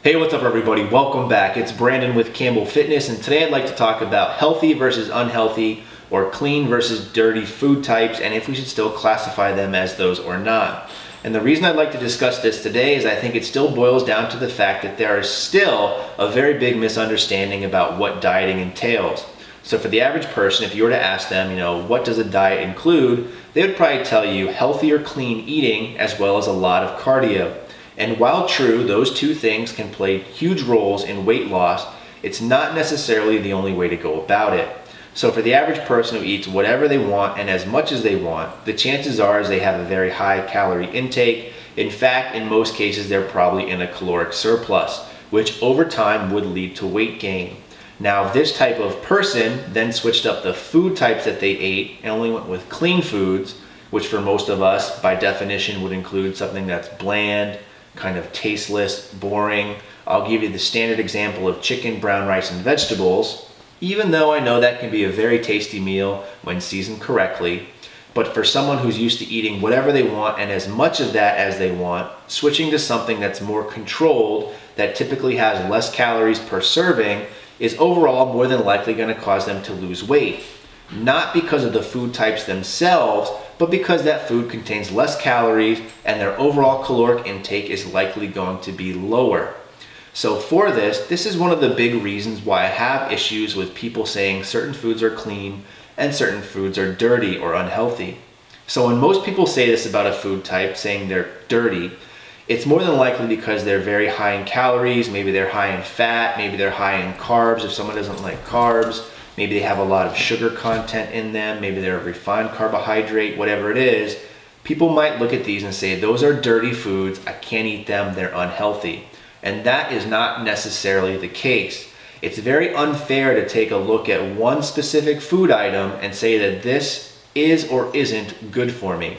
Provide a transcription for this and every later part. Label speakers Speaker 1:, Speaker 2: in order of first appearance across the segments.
Speaker 1: Hey, what's up everybody? Welcome back. It's Brandon with Campbell Fitness, and today I'd like to talk about healthy versus unhealthy or clean versus dirty food types and if we should still classify them as those or not. And the reason I'd like to discuss this today is I think it still boils down to the fact that there is still a very big misunderstanding about what dieting entails. So for the average person, if you were to ask them, what does a diet include, they would probably tell you healthy or clean eating as well as a lot of cardio. And while true, those two things can play huge roles in weight loss, it's not necessarily the only way to go about it. So for the average person who eats whatever they want and as much as they want, the chances are is they have a very high calorie intake. In fact, in most cases, they're probably in a caloric surplus, which over time would lead to weight gain. Now, if this type of person then switched up the food types that they ate and only went with clean foods, which for most of us, by definition, would include something that's bland, kind of tasteless, boring. I'll give you the standard example of chicken, brown rice, and vegetables, even though I know that can be a very tasty meal when seasoned correctly. But for someone who's used to eating whatever they want and as much of that as they want, switching to something that's more controlled, that typically has less calories per serving, is overall more than likely going to cause them to lose weight. Not because of the food types themselves, but because that food contains less calories and their overall caloric intake is likely going to be lower. So for this is one of the big reasons why I have issues with people saying certain foods are clean and certain foods are dirty or unhealthy. So when most people say this about a food type, saying they're dirty, it's more than likely because they're very high in calories, maybe they're high in fat, maybe they're high in carbs if someone doesn't like carbs. Maybe they have a lot of sugar content in them, maybe they're a refined carbohydrate, whatever it is. People might look at these and say, those are dirty foods, I can't eat them, they're unhealthy. And that is not necessarily the case. It's very unfair to take a look at one specific food item and say that this is or isn't good for me.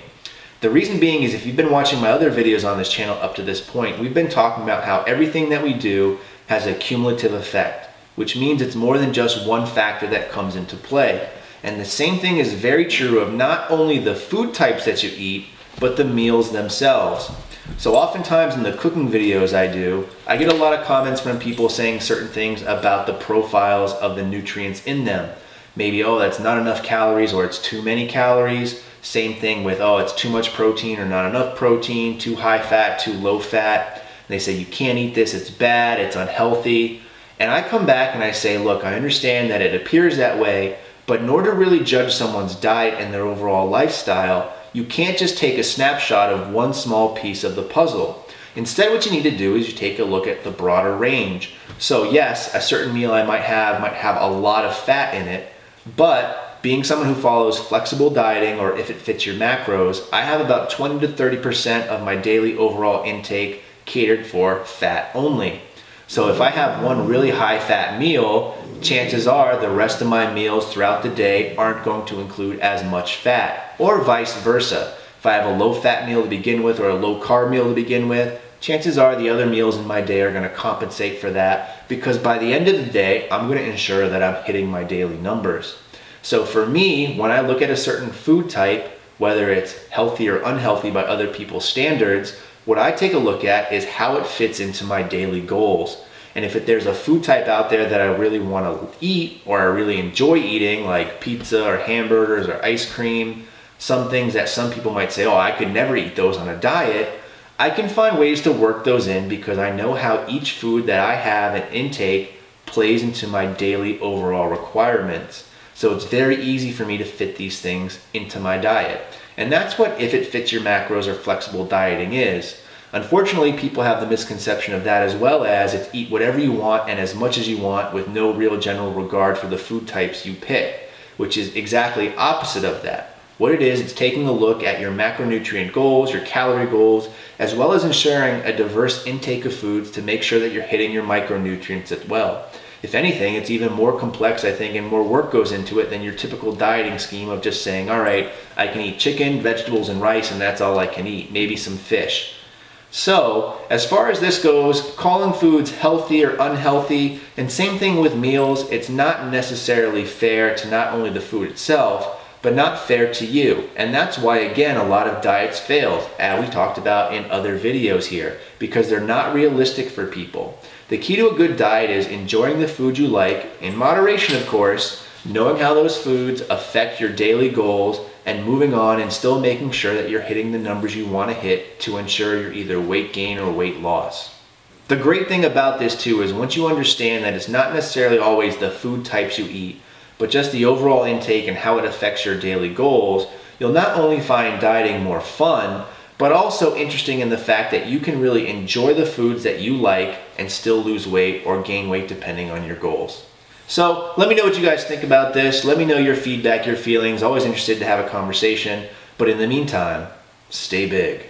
Speaker 1: The reason being is if you've been watching my other videos on this channel up to this point, we've been talking about how everything that we do has a cumulative effect, which means it's more than just one factor that comes into play. And the same thing is very true of not only the food types that you eat, but the meals themselves. So oftentimes in the cooking videos I do, I get a lot of comments from people saying certain things about the profiles of the nutrients in them. Maybe, oh, that's not enough calories or it's too many calories. Same thing with, oh, it's too much protein or not enough protein, too high fat, too low fat. And they say, you can't eat this, it's bad, it's unhealthy. And I come back and I say, look, I understand that it appears that way, but in order to really judge someone's diet and their overall lifestyle, you can't just take a snapshot of one small piece of the puzzle. Instead, what you need to do is you take a look at the broader range. So yes, a certain meal I might have a lot of fat in it, but being someone who follows flexible dieting, or if it fits your macros, I have about 20 to 30% of my daily overall intake catered for fat only. So if I have one really high fat meal, chances are the rest of my meals throughout the day aren't going to include as much fat, or vice versa. If I have a low fat meal to begin with or a low carb meal to begin with, chances are the other meals in my day are going to compensate for that, because by the end of the day, I'm going to ensure that I'm hitting my daily numbers. So for me, when I look at a certain food type, whether it's healthy or unhealthy by other people's standards, what I take a look at is how it fits into my daily goals. And if there's a food type out there that I really want to eat or I really enjoy eating, like pizza or hamburgers or ice cream, some things that some people might say, oh, I could never eat those on a diet, I can find ways to work those in because I know how each food that I have and intake plays into my daily overall requirements. So it's very easy for me to fit these things into my diet. And that's what if it fits your macros or flexible dieting is. Unfortunately, people have the misconception of that as well as it's eat whatever you want and as much as you want with no real general regard for the food types you pick, which is exactly opposite of that. What it is, it's taking a look at your macronutrient goals, your calorie goals, as well as ensuring a diverse intake of foods to make sure that you're hitting your micronutrients as well. If anything, it's even more complex, I think, and more work goes into it than your typical dieting scheme of just saying, all right, I can eat chicken, vegetables, and rice, and that's all I can eat, maybe some fish. So, as far as this goes, calling foods healthy or unhealthy, and same thing with meals, it's not necessarily fair to not only the food itself, but not fair to you. And that's why, again, a lot of diets fail, as we talked about in other videos here, because they're not realistic for people. The key to a good diet is enjoying the food you like, in moderation of course, knowing how those foods affect your daily goals, and moving on and still making sure that you're hitting the numbers you want to hit to ensure you're either weight gain or weight loss. The great thing about this too is once you understand that it's not necessarily always the food types you eat, but just the overall intake and how it affects your daily goals, you'll not only find dieting more fun, but also interesting in the fact that you can really enjoy the foods that you like and still lose weight or gain weight depending on your goals. So let me know what you guys think about this. Let me know your feedback, your feelings. Always interested to have a conversation. But in the meantime, stay big.